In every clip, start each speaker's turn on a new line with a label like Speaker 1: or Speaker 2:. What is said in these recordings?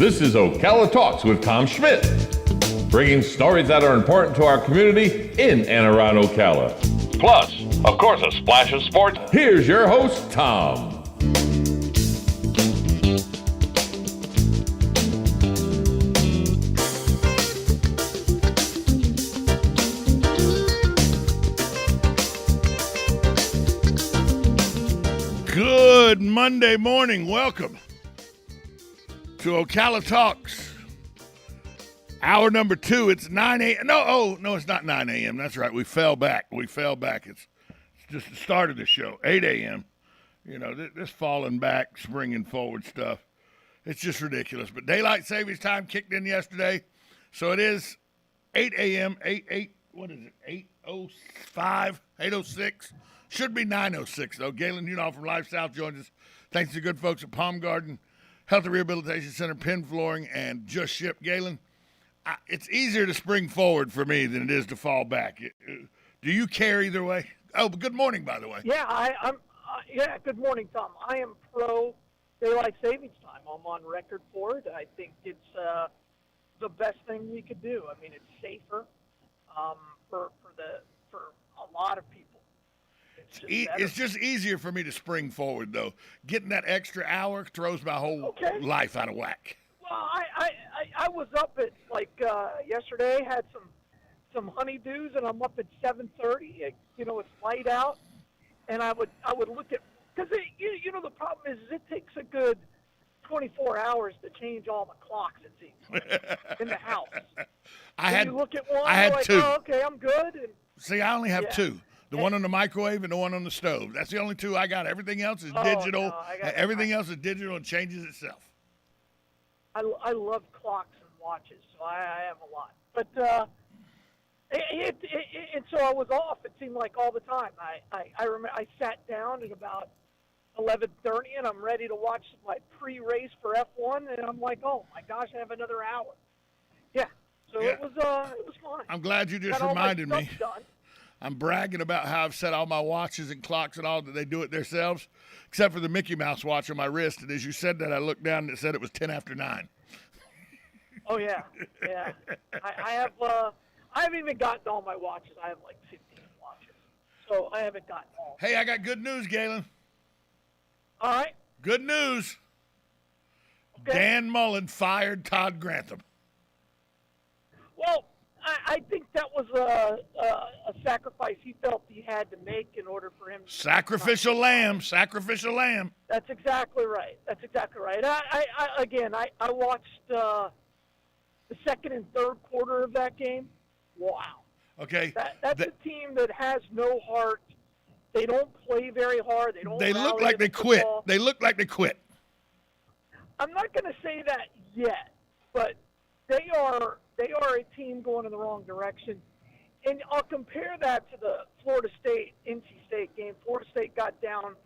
Speaker 1: This is Ocala Talks with Tom Schmidt, bringing stories that are important to our community in and around Ocala. Plus, of course, a splash of sports. Here's your host, Tom.
Speaker 2: Good Monday morning. Welcome to Ocala Talks. Hour number 2. It's 9 a.m. No, it's not 9 a.m. That's right. We fell back. It's just the start of the show. 8 a.m. You know, this falling back, springing forward stuff. It's just ridiculous. But daylight savings time kicked in yesterday. So it is 8 a.m. 8:06. Should be 9:06, though. Galen Unall from Life South joins us. Thanks to the good folks at Palm Garden, Health and Rehabilitation Center, Penn Flooring, and Just Ship. Galen, it's easier to spring forward for me than it is to fall back. Do you care either way? Oh, but good morning, by the way.
Speaker 3: Yeah, good morning, Tom. I am pro daylight savings time. I'm on record for it. I think it's the best thing we could do. I mean, it's safer for a lot of people.
Speaker 2: It's just easier for me to spring forward, though. Getting that extra hour throws my whole life out of whack.
Speaker 3: Well, I was up at yesterday, had some honeydews, and I'm up at 7:30. It's light out, and I would look at, because the problem is it takes a good 24 hours to change all the clocks, it seems, in the house. You look at one,
Speaker 2: I had
Speaker 3: like,
Speaker 2: two.
Speaker 3: Oh, okay, I'm good. And,
Speaker 2: see, I only have two. The one on the microwave and the one on the stove. That's the only two I got. Everything else is digital.
Speaker 3: No,
Speaker 2: everything else is digital and changes itself.
Speaker 3: I love clocks and watches, so I have a lot. But and so I was off. It seemed like all the time. I remember I sat down at about 11:30, and I'm ready to watch my pre-race for F1, and I'm like, oh my gosh, I have another hour. Yeah. So it was fun.
Speaker 2: I'm glad you just reminded me.
Speaker 3: Done.
Speaker 2: I'm bragging about how I've set all my watches and clocks and all that they do it themselves, except for the Mickey Mouse watch on my wrist. And as you said that, I looked down and it said it was 10 after 9.
Speaker 3: Oh yeah. I haven't even gotten all my watches. I have like 15 watches, so I haven't gotten all.
Speaker 2: Hey, I got good news, Galen.
Speaker 3: All right.
Speaker 2: Good news. Okay. Dan Mullen fired Todd Grantham.
Speaker 3: Well, I think that was a sacrifice he felt he had to make in order for him to
Speaker 2: sacrificial lamb.
Speaker 3: That's exactly right. I watched the second and third quarter of that game. Wow.
Speaker 2: Okay.
Speaker 3: That's a team that has no heart. They don't play very hard.
Speaker 2: They look like they quit. They look like they quit.
Speaker 3: I'm not going to say that yet, but they are a team going in the wrong direction. And I'll compare that to the Florida State-NC State game. Florida State got down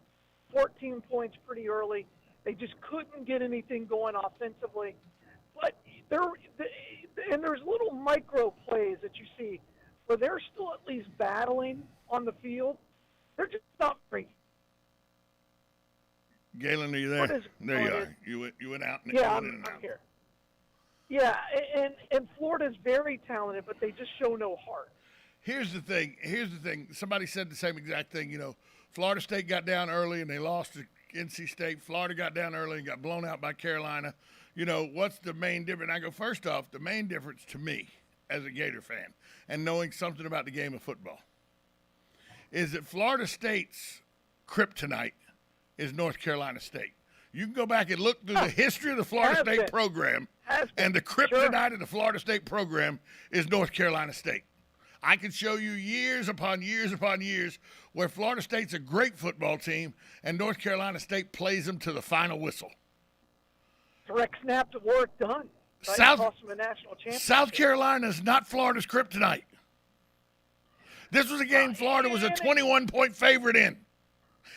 Speaker 3: 14 points pretty early. They just couldn't get anything going offensively. But there's little micro plays that you see where they're still at least battling on the field. They're just not free.
Speaker 2: Galen, are you there? There you are. You went out.
Speaker 3: I'm here. Yeah, and Florida's very talented, but they just show no heart.
Speaker 2: Here's the thing. Somebody said the same exact thing. Florida State got down early and they lost to NC State. Florida got down early and got blown out by Carolina. What's the main difference? I go, first off, the main difference to me as a Gator fan and knowing something about the game of football is that Florida State's kryptonite is North Carolina State. You can go back and look through the history of the Florida State program, and the kryptonite of the Florida State program is North Carolina State. I can show you years upon years upon years where Florida State's a great football team, and North Carolina State plays them to the final whistle.
Speaker 3: Direct snap to work done. Cost them a national championship.
Speaker 2: South Carolina is not Florida's kryptonite. This was a game Florida was a 21-point favorite in.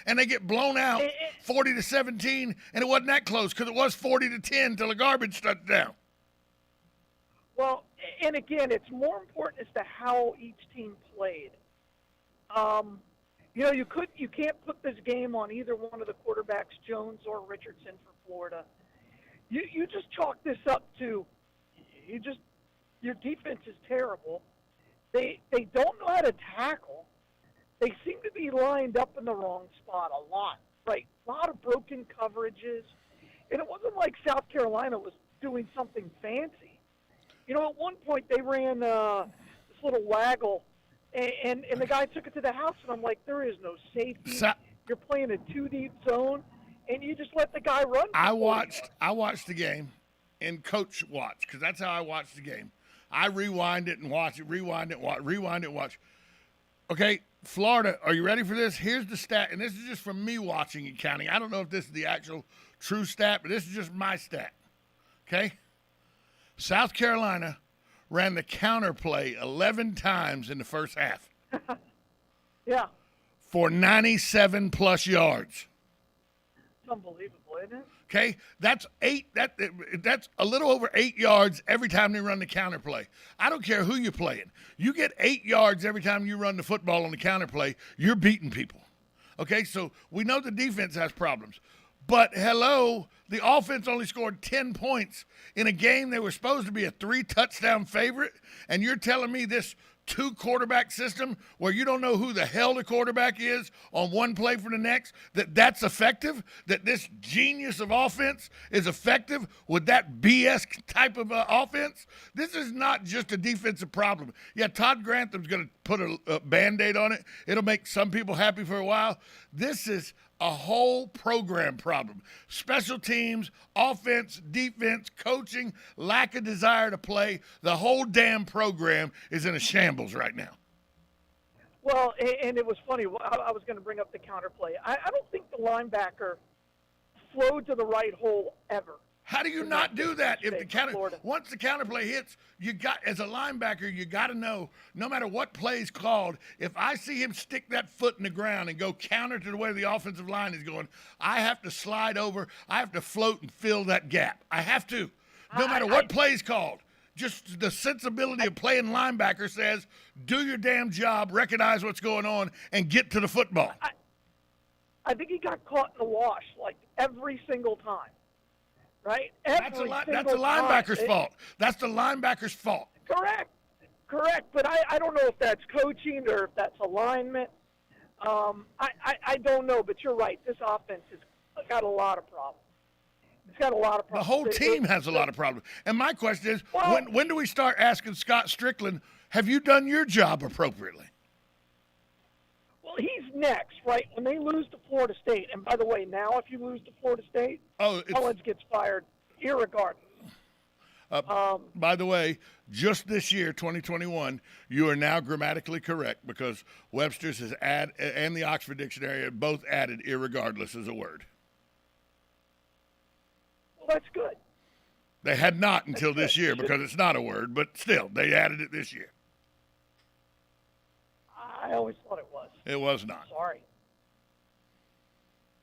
Speaker 2: And they get blown out 40-17, and it wasn't that close because it was 40-10 till the garbage touchdown.
Speaker 3: Well, and again, it's more important as to how each team played. You can't put this game on either one of the quarterbacks, Jones or Richardson, for Florida. you just chalk this up to your defense is terrible. They don't know how to tackle. They seem to be lined up in the wrong spot a lot. Right, a lot of broken coverages, and it wasn't like South Carolina was doing something fancy. At one point they ran this little waggle, and the guy took it to the house, and I'm like, there is no safety. You're playing a 2 deep zone, and you just let the guy run.
Speaker 2: I watched the game, and coach watched, because that's how I watched the game. I rewind it and watch it, rewind it, watch. Okay, Florida, are you ready for this? Here's the stat, and this is just from me watching and counting. I don't know if this is the actual true stat, but this is just my stat. Okay? South Carolina ran the counter play 11 times in the first half.
Speaker 3: Yeah.
Speaker 2: For 97-plus yards.
Speaker 3: It's unbelievable, isn't it?
Speaker 2: Okay, that's a little over 8 yards every time they run the counter play. I don't care who you're playing. You get 8 yards every time you run the football on the counter play, you're beating people. Okay, so we know the defense has problems. But, hello, the offense only scored 10 points in a game they were supposed to be a 3-touchdown favorite, and you're telling me this 2-quarterback system where you don't know who the hell the quarterback is on one play for the next, that's effective, that this genius of offense is effective with that BS type of offense? This is not just a defensive problem. Yeah, Todd Grantham's going to put a Band-Aid on it. It'll make some people happy for a while. This is a whole program problem. Special teams, offense, defense, coaching, lack of desire to play. The whole damn program is in a shambles right now.
Speaker 3: Well, and it was funny. I was going to bring up the counterplay. I don't think the linebacker flowed to the right hole ever.
Speaker 2: How do you not do that? If once the counterplay hits, as a linebacker, you got to know, no matter what play is called, if I see him stick that foot in the ground and go counter to the way the offensive line is going, I have to slide over, I have to float and fill that gap. I have to, no matter what play is called. Just the sensibility of playing linebacker says, do your damn job, recognize what's going on, and get to the football.
Speaker 3: I think he got caught in the wash like every single time. Right?
Speaker 2: That's the linebacker's fault. That's the linebacker's fault.
Speaker 3: Correct. But I don't know if that's coaching or if that's alignment. I don't know, but you're right. This offense has got a lot of problems. It's got a lot of problems.
Speaker 2: The whole team has a lot of problems. And my question is, when do we start asking Scott Strickland, have you done your job appropriately?
Speaker 3: Well, he's next, right? When they lose to Florida State, and by the way, now if you lose to Florida State, Collins gets fired irregardless.
Speaker 2: By the way, just this year, 2021, you are now grammatically correct because Webster's has and the Oxford Dictionary have both added irregardless as a word.
Speaker 3: Well, that's good.
Speaker 2: They had not until this year because it's not a word, but still, they added it this year.
Speaker 3: I always thought it was.
Speaker 2: It was not.
Speaker 3: Sorry.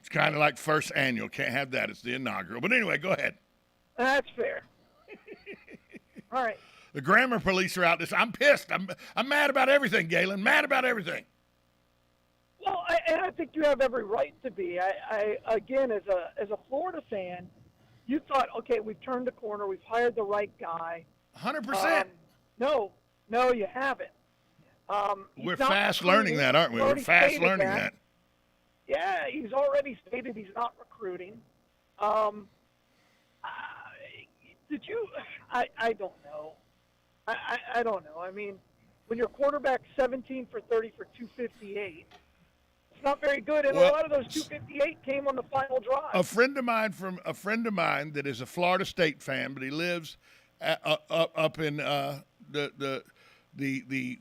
Speaker 2: It's kind of like first annual. Can't have that. It's the inaugural. But anyway, go ahead.
Speaker 3: That's fair. All right.
Speaker 2: The grammar police are out this. I'm pissed. I'm mad about everything, Galen. Mad about everything.
Speaker 3: Well, I think you have every right to be. I again, as a Florida fan, you thought, okay, we've turned the corner. We've hired the right guy.
Speaker 2: 100%.
Speaker 3: No, you haven't.
Speaker 2: We're fast learning that, aren't we? We're fast learning that.
Speaker 3: Yeah, he's already stated he's not recruiting. Did you? I don't know. I don't know. I mean, when your quarterback's 17 for 30 for 258, it's not very good. And a lot of those 258 came on the final drive.
Speaker 2: A friend of mine that is a Florida State fan, but he lives up in the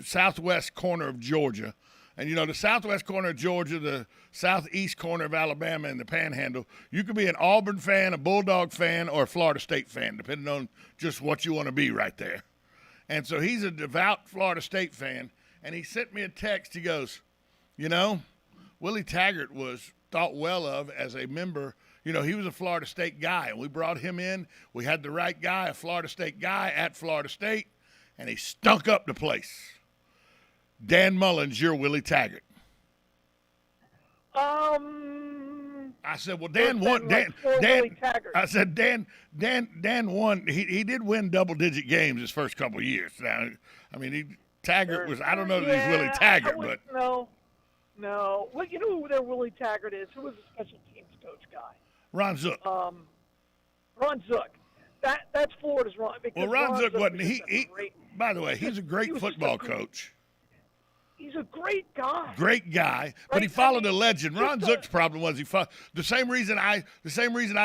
Speaker 2: southwest corner of Georgia. And, you know, the southwest corner of Georgia, the southeast corner of Alabama, and the Panhandle, you could be an Auburn fan, a Bulldog fan, or a Florida State fan, depending on just what you want to be right there. And so he's a devout Florida State fan, and he sent me a text. He goes, you know, Willie Taggart was thought well of as a member. You know, he was a Florida State guy, and we brought him in. We had the right guy, a Florida State guy at Florida State, and he stunk up the place. Dan Mullins, you're Willie Taggart. I said, well, Dan
Speaker 3: There's
Speaker 2: won.
Speaker 3: been, like, 4 Willie
Speaker 2: Dan.
Speaker 3: Taggarts.
Speaker 2: I said, Dan won. He did win double-digit games his first couple of years. Now, I mean, Taggart was. I don't know that he's Willie Taggart, but
Speaker 3: no. Well, you know who their Willie Taggart is? Who was a special teams coach guy?
Speaker 2: Ron Zook.
Speaker 3: Ron Zook. That's Florida's Ron.
Speaker 2: Well, Ron Zook wasn't.
Speaker 3: Was
Speaker 2: He by the way, he's a great football coach.
Speaker 3: He's a great guy.
Speaker 2: Great guy, but he followed a legend. Ron Zook's problem was he followed the same reason I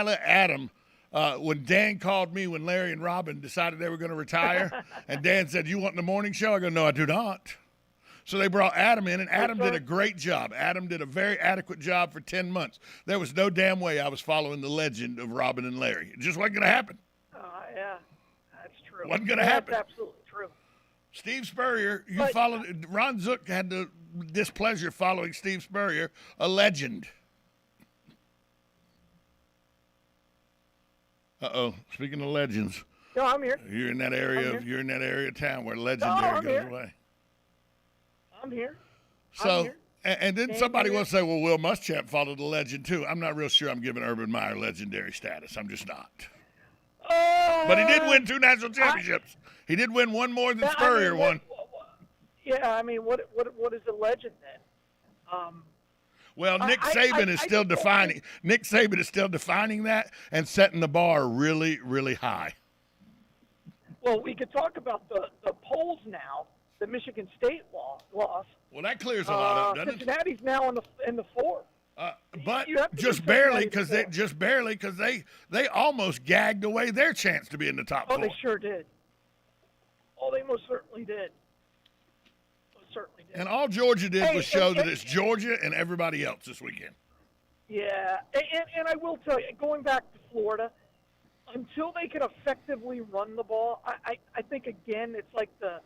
Speaker 2: let Adam when Dan called me when Larry and Robin decided they were going to retire, and Dan said, "You want the morning show?" I go, "No, I do not." So they brought Adam in, and Adam did a great job. Adam did a very adequate job for 10 months. There was no damn way I was following the legend of Robin and Larry. It just wasn't going to happen.
Speaker 3: Yeah, that's true.
Speaker 2: Wasn't going to happen.
Speaker 3: That's absolutely true.
Speaker 2: Steve Spurrier, followed. Ron Zook had the displeasure following Steve Spurrier, a legend. Speaking of legends,
Speaker 3: No, I'm here.
Speaker 2: you're in that area of town where legendary
Speaker 3: I'm
Speaker 2: goes
Speaker 3: here.
Speaker 2: away.
Speaker 3: I'm here.
Speaker 2: So, and then somebody
Speaker 3: here.
Speaker 2: will say, "Well, Will Muschamp followed the legend too." I'm not real sure I'm giving Urban Meyer legendary status. I'm just not. But he did win 2 national championships. He did win one more than Spurrier won.
Speaker 3: Yeah, I mean, what is a legend then?
Speaker 2: Well, Nick Saban is still defining. Nick Saban is still defining that and setting the bar really, really high.
Speaker 3: Well, we could talk about the polls now. The Michigan State loss.
Speaker 2: Well, that clears a lot up, doesn't it?
Speaker 3: Cincinnati's now in the 4.
Speaker 2: But
Speaker 3: You have to
Speaker 2: just
Speaker 3: give
Speaker 2: barely
Speaker 3: Cincinnati
Speaker 2: because they almost gagged away their chance to be in the top 4.
Speaker 3: Oh, they sure did. Oh, they most certainly did.
Speaker 2: And all Georgia did was show that it's Georgia and everybody else this weekend.
Speaker 3: Yeah, and I will tell you, going back to Florida, until they can effectively run the ball, I think, again, it's like the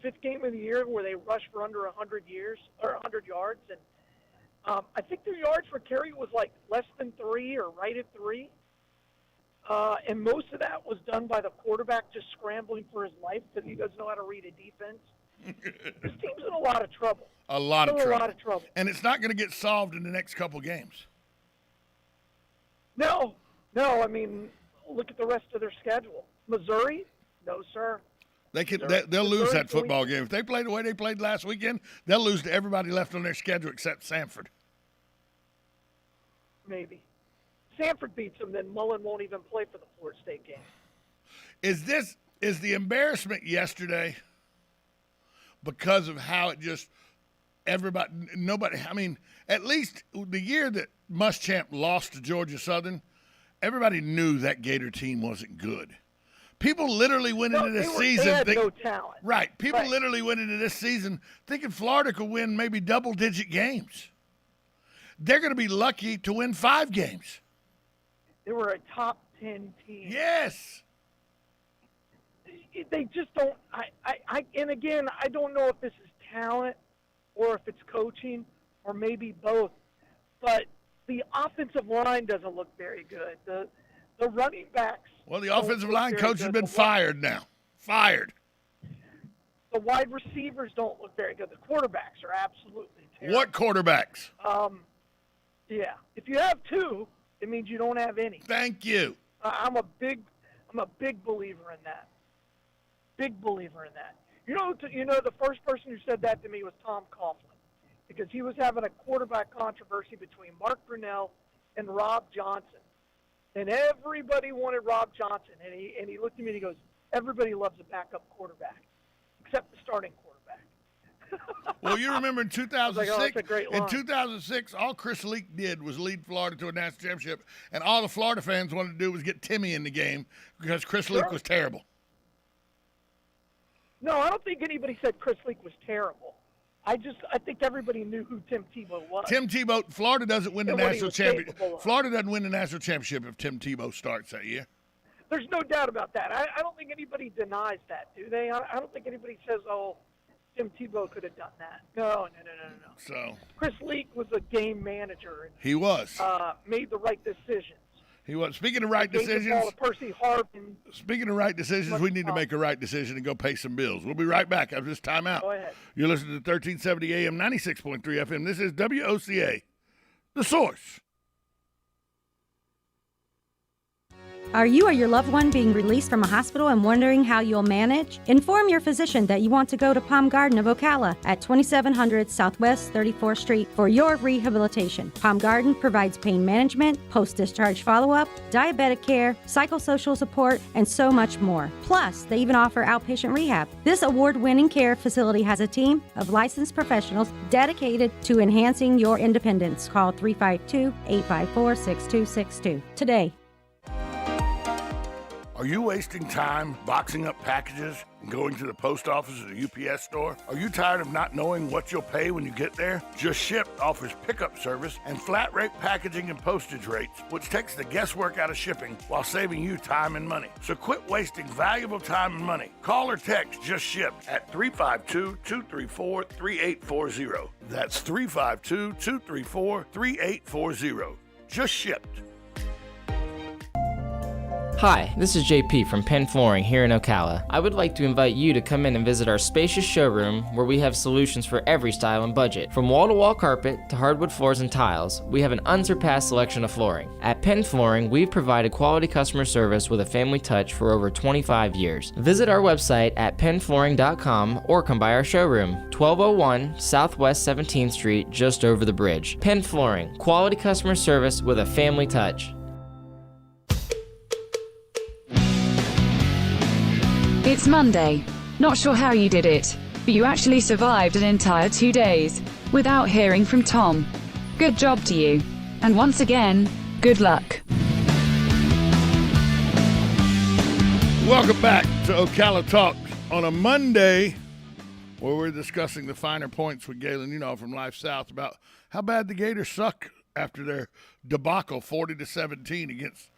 Speaker 3: 5th game of the year where they rush for under 100 yards. And I think their yards per carry was like less than 3 or right at 3. And most of that was done by the quarterback just scrambling for his life because he doesn't know how to read a defense. This team's in a lot of trouble.
Speaker 2: A lot of trouble. And it's not going to get solved in the next couple games.
Speaker 3: No. I mean, look at the rest of their schedule. Missouri? No, sir.
Speaker 2: They'll lose that football game. If they play the way they played last weekend, they'll lose to everybody left on their schedule except Samford.
Speaker 3: Maybe. Samford beats them, then Mullen won't even play for the Florida State game.
Speaker 2: Is the embarrassment yesterday because of how it just nobody, I mean, at least the year that Muschamp lost to Georgia Southern, everybody knew that Gator team wasn't good. People literally went into this season.
Speaker 3: They had no talent.
Speaker 2: Right. People literally went into this season thinking Florida could win maybe double-digit games. They're going to be lucky to win 5 games.
Speaker 3: They were a top 10 team.
Speaker 2: Yes.
Speaker 3: They just don't. And again, I don't know if this is talent or if it's coaching or maybe both. But the offensive line doesn't look very good. The running backs.
Speaker 2: Well, the offensive line coach has been fired now. Fired.
Speaker 3: The wide receivers don't look very good. The quarterbacks are absolutely terrible.
Speaker 2: What quarterbacks?
Speaker 3: Yeah. If you have 2, it means you don't have any.
Speaker 2: Thank you.
Speaker 3: I'm a big believer in that. Big believer in that. You know, the first person who said that to me was Tom Coughlin, because he was having a quarterback controversy between Mark Brunell and Rob Johnson, and everybody wanted Rob Johnson, and he looked at me and he goes, "Everybody loves a backup quarterback, except the starting quarterback."
Speaker 2: Well, you remember in 2006,
Speaker 3: that's a great line.
Speaker 2: in 2006, all Chris Leak did was lead Florida to a national championship, and all the Florida fans wanted to do was get Timmy in the game because Chris Leak was terrible.
Speaker 3: No, I don't think anybody said Chris Leak was terrible. I think everybody knew who Tim Tebow was.
Speaker 2: Tim Tebow, Florida doesn't win the national championship. Florida doesn't win the national championship if Tim Tebow starts that year.
Speaker 3: There's no doubt about that. I don't think anybody denies that, do they? I don't think anybody says, "Oh, Tim Tebow could have done that." No.
Speaker 2: So
Speaker 3: Chris Leak was a game manager. And,
Speaker 2: he was.
Speaker 3: Made the right decisions.
Speaker 2: He was. Speaking of right
Speaker 3: Gave the
Speaker 2: decisions,
Speaker 3: ball to Percy Harvin.
Speaker 2: Speaking of right decisions, we need to make a right decision and go pay some bills. We'll be right back after this timeout.
Speaker 3: Go ahead.
Speaker 2: You're listening to 1370 AM, 96.3 FM. This is WOCA, The Source.
Speaker 4: Are you or your loved one being released from a hospital and wondering how you'll manage? Inform your physician that you want to go to Palm Garden of Ocala at 2700 Southwest 34th Street for your rehabilitation. Palm Garden provides pain management, post-discharge follow-up, diabetic care, psychosocial support, and so much more. Plus, they even offer outpatient rehab. This award-winning care facility has a team of licensed professionals dedicated to enhancing your independence. Call 352-854-6262 today.
Speaker 2: Are you wasting time boxing up packages and going to the post office or the UPS store? Are you tired of not knowing what you'll pay when you get there? Just Ship offers pickup service and flat rate packaging and postage rates, which takes the guesswork out of shipping while saving you time and money. So quit wasting valuable time and money. Call or text Just Ship at 352-234-3840. That's 352-234-3840. Just Shipped.
Speaker 5: Hi, this is JP from Penn Flooring here in Ocala. I would like to invite you to come in and visit our spacious showroom where we have solutions for every style and budget. From wall-to-wall carpet to hardwood floors and tiles, we have an unsurpassed selection of flooring. At Penn Flooring, we've provided quality customer service with a family touch for over 25 years. Visit our website at pennflooring.com or come by our showroom, 1201 Southwest 17th Street, just over the bridge. Penn Flooring, quality customer service with a family touch.
Speaker 6: It's Monday. Not sure how you did it, but you actually survived an entire 2 days without hearing from Tom. Good job to you. And once again, good luck.
Speaker 2: Welcome back to Ocala Talks on a Monday where we're discussing the finer points with Galen, from Life South about how bad the Gators suck after their debacle 40-17 against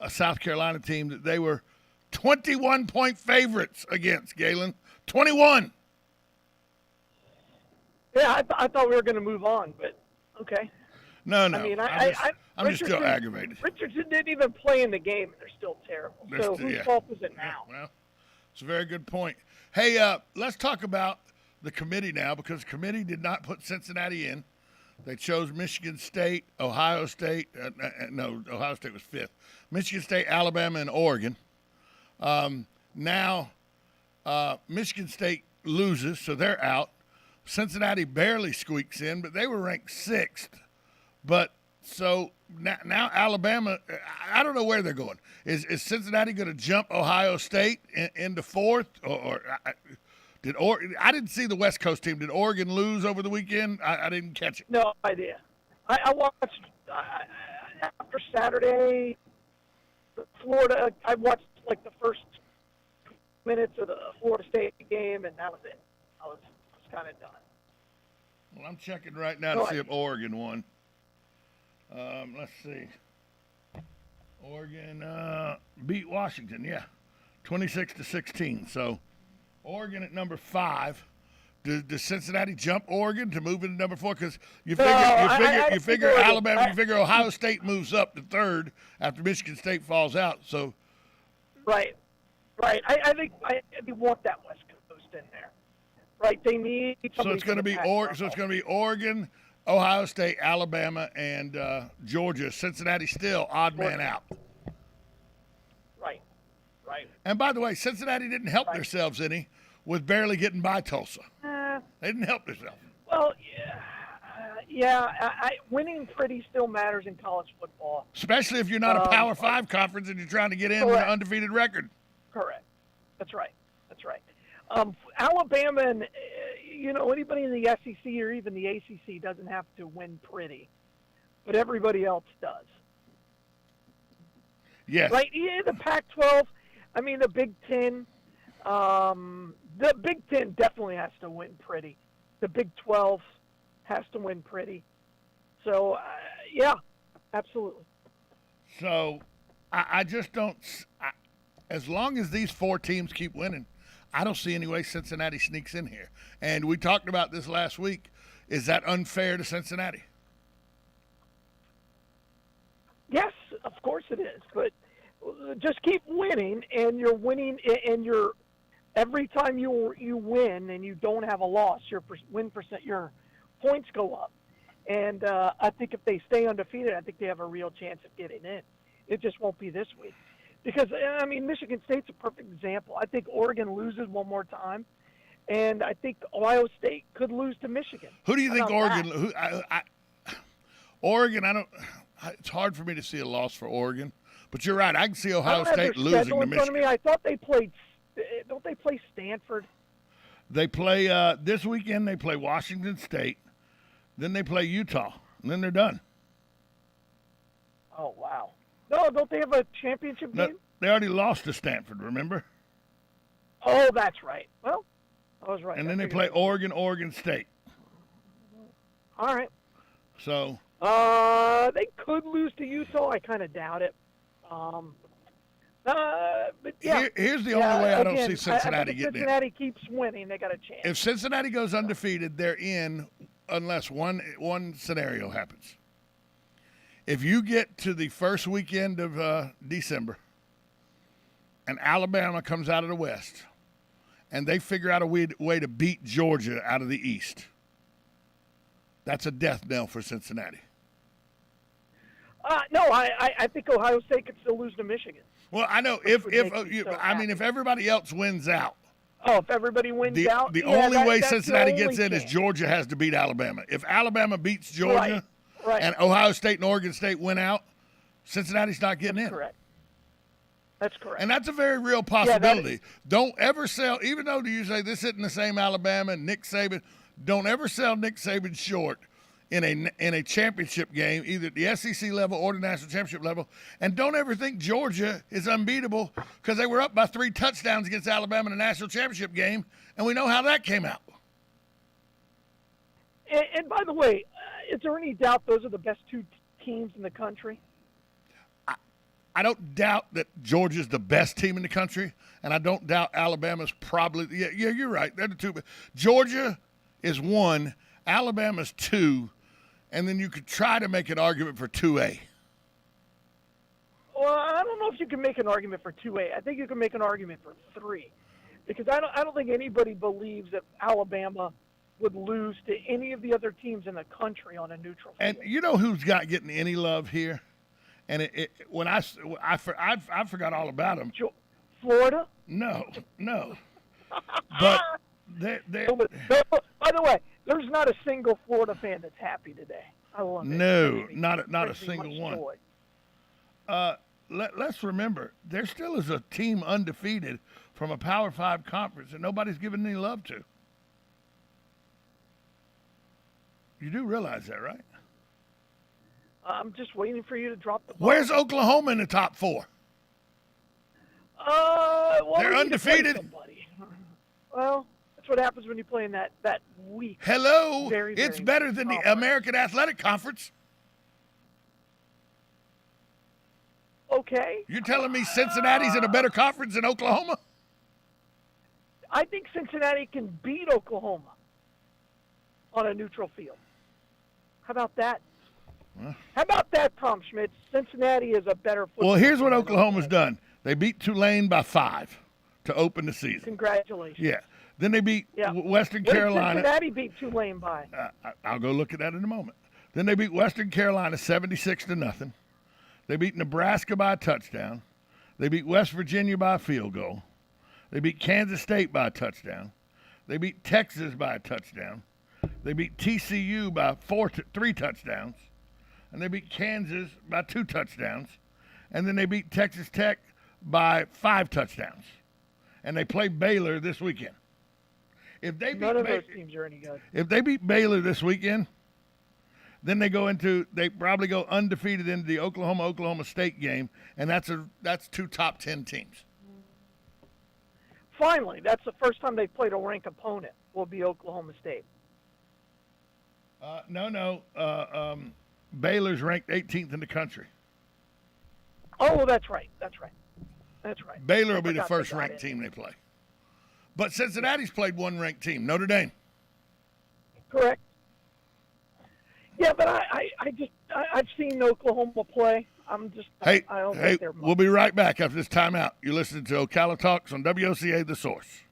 Speaker 2: a South Carolina team that they were 21-point favorites against, Galen. 21.
Speaker 3: Yeah, I thought we were going to move on, but okay.
Speaker 2: No.
Speaker 3: I mean,
Speaker 2: I'm just still aggravated.
Speaker 3: Richardson didn't even play in the game, and they're still terrible. So whose fault is it now?
Speaker 2: Well, it's a very good point. Hey, let's talk about the committee now, because the committee did not put Cincinnati in. They chose Michigan State, Ohio State. Ohio State was fifth. Michigan State, Alabama, and Oregon. Now, Michigan State loses, so they're out. Cincinnati barely squeaks in, but they were ranked sixth. But so now Alabama, I don't know where they're going. Is Cincinnati going to jump Ohio State into fourth? I didn't see the West Coast team. Did Oregon lose over the weekend? I didn't catch it.
Speaker 3: No idea. I watched after Saturday, Florida. I watched like the first minutes of the Florida State game, and that was it. I was kind of done.
Speaker 2: Well, I'm checking right now to see if Oregon won. Let's see. Oregon beat Washington, 26-16. So Oregon at number 5. Does Cincinnati jump Oregon to move into number 4? Because you figure Alabama, you figure Ohio State moves up to third after Michigan State falls out. So.
Speaker 3: Right. I think they want that West Coast in there. Right. They need.
Speaker 2: So it's going to be Oregon, Ohio State, Alabama, and Georgia. Cincinnati still odd man out.
Speaker 3: Right.
Speaker 2: And by the way, Cincinnati didn't help themselves any with barely getting by Tulsa. They didn't help themselves.
Speaker 3: Well, winning pretty still matters in college football.
Speaker 2: Especially if you're not a Power 5 conference and you're trying to get in with an undefeated record.
Speaker 3: Correct. That's right. Alabama and, anybody in the SEC or even the ACC doesn't have to win pretty, but everybody else does.
Speaker 2: Yes.
Speaker 3: Right? Yeah, the Pac-12, the Big Ten. The Big Ten definitely has to win pretty. The Big 12 has to win pretty. So, absolutely.
Speaker 2: So, I just don't as long as these 4 teams keep winning, I don't see any way Cincinnati sneaks in here. And we talked about this last week. Is that unfair to Cincinnati?
Speaker 3: Yes, of course it is. But just keep winning, and you're winning, and every time you win and you don't have a loss, your points go up. And I think if they stay undefeated, I think they have a real chance of getting in. It just won't be this week. Because, I mean, Michigan State's a perfect example. I think Oregon loses one more time, and I think Ohio State could lose to Michigan.
Speaker 2: Who do you think
Speaker 3: How about
Speaker 2: Oregon? Oregon. I don't. It's hard for me to see a loss for Oregon, but you're right. I can see
Speaker 3: I
Speaker 2: Ohio
Speaker 3: don't have their
Speaker 2: State losing
Speaker 3: schedule
Speaker 2: to
Speaker 3: in front of
Speaker 2: Michigan.
Speaker 3: me. I thought they played. Don't they play Stanford?
Speaker 2: They play this weekend. They play Washington State, then they play Utah, and then they're done.
Speaker 3: Oh wow! No, don't they have a championship
Speaker 2: No,
Speaker 3: game?
Speaker 2: they already lost to Stanford. Remember?
Speaker 3: Oh, that's right. Well, I was right.
Speaker 2: And
Speaker 3: I
Speaker 2: then they
Speaker 3: figured
Speaker 2: play
Speaker 3: it.
Speaker 2: Oregon State.
Speaker 3: All right.
Speaker 2: So
Speaker 3: They could lose to Utah. I kind of doubt it. But yeah.
Speaker 2: here's the only way I don't
Speaker 3: again,
Speaker 2: see Cincinnati
Speaker 3: if
Speaker 2: getting in.
Speaker 3: Cincinnati keeps winning, they got a chance.
Speaker 2: If Cincinnati goes undefeated, they're in unless one scenario happens. If you get to the first weekend of December and Alabama comes out of the West and they figure out a way to beat Georgia out of the East, that's a death knell for Cincinnati.
Speaker 3: No, I think Ohio State could still lose to Michigan.
Speaker 2: Well, I know if everybody else wins out,
Speaker 3: Oh, if everybody wins out,
Speaker 2: the
Speaker 3: yeah,
Speaker 2: only way
Speaker 3: that's
Speaker 2: Cincinnati
Speaker 3: the only
Speaker 2: gets in is
Speaker 3: chance.
Speaker 2: Georgia has to beat Alabama. If Alabama beats Georgia
Speaker 3: Right.
Speaker 2: and Ohio State and Oregon State win out, Cincinnati's not getting in.
Speaker 3: Correct. That's correct.
Speaker 2: And that's a very real possibility. Don't ever sell, even though you say this isn't the same Alabama and Nick Saban, don't ever sell Nick Saban short in a championship game, either at the SEC level or the national championship level. And don't ever think Georgia is unbeatable because they were up by 3 touchdowns against Alabama in the national championship game, and we know how that came out.
Speaker 3: And by the way, is there any doubt those are the best two teams in the country?
Speaker 2: I don't doubt that Georgia's the best team in the country, and I don't doubt Alabama's probably – yeah, you're right. They're the two. Georgia is 1, Alabama's 2, and then you could try to make an argument for 2A.
Speaker 3: Well, I don't know if you can make an argument for 2A. I think you can make an argument for 3, because I don't think anybody believes that Alabama would lose to any of the other teams in the country on a neutral field.
Speaker 2: And you know who's not getting any love here? And when I forgot all about them.
Speaker 3: Florida?
Speaker 2: No. But they
Speaker 3: by the way, there's not a single Florida fan that's happy today. I love it.
Speaker 2: No, not a
Speaker 3: Brings me
Speaker 2: single
Speaker 3: much
Speaker 2: one.
Speaker 3: joy.
Speaker 2: Let's remember, there still is a team undefeated from a Power 5 conference that nobody's giving any love to. You do realize that, right?
Speaker 3: I'm just waiting for you to drop the ball.
Speaker 2: Where's Oklahoma in the top 4?
Speaker 3: Well,
Speaker 2: They're
Speaker 3: we need to play
Speaker 2: undefeated.
Speaker 3: somebody. Well, that's what happens when you play in that weak.
Speaker 2: Hello,
Speaker 3: Very,
Speaker 2: it's
Speaker 3: very
Speaker 2: better than the
Speaker 3: conference.
Speaker 2: American Athletic Conference.
Speaker 3: Okay.
Speaker 2: You're telling me Cincinnati's in a better conference than Oklahoma?
Speaker 3: I think Cincinnati can beat Oklahoma on a neutral field. How about that? How about that, Tom Schmidt? Cincinnati is a better football
Speaker 2: Well, here's what
Speaker 3: team than
Speaker 2: Oklahoma's
Speaker 3: Oklahoma.
Speaker 2: done. They beat Tulane by 5 to open the season.
Speaker 3: Congratulations.
Speaker 2: Yeah. Then they beat
Speaker 3: Yeah.
Speaker 2: Western
Speaker 3: What did
Speaker 2: Carolina.
Speaker 3: Cincinnati beat Tulane by?
Speaker 2: I'll go look at that in a moment. Then they beat Western Carolina 76-0. They beat Nebraska by a touchdown. They beat West Virginia by a field goal. They beat Kansas State by a touchdown. They beat Texas by a touchdown. They beat TCU by 3 touchdowns. And they beat Kansas by 2 touchdowns. And then they beat Texas Tech by 5 touchdowns. And they play Baylor this weekend. If they
Speaker 3: None of those teams are any good.
Speaker 2: If they beat Baylor this weekend, then they probably go undefeated into the Oklahoma State game, and that's 2 top 10 teams.
Speaker 3: Finally, that's the first time they've played a ranked opponent. Will be Oklahoma State.
Speaker 2: No. Baylor's ranked 18th in the country.
Speaker 3: Oh, that's right.
Speaker 2: Baylor will be the
Speaker 3: Forgot
Speaker 2: first
Speaker 3: they got
Speaker 2: ranked
Speaker 3: in.
Speaker 2: team they play. But Cincinnati's played one ranked team, Notre Dame.
Speaker 3: Correct. Yeah, but I've seen Oklahoma play.
Speaker 2: Hey,
Speaker 3: I don't think they're
Speaker 2: we'll be right back after this timeout. You're listening to Ocala Talks on WOCA The Source.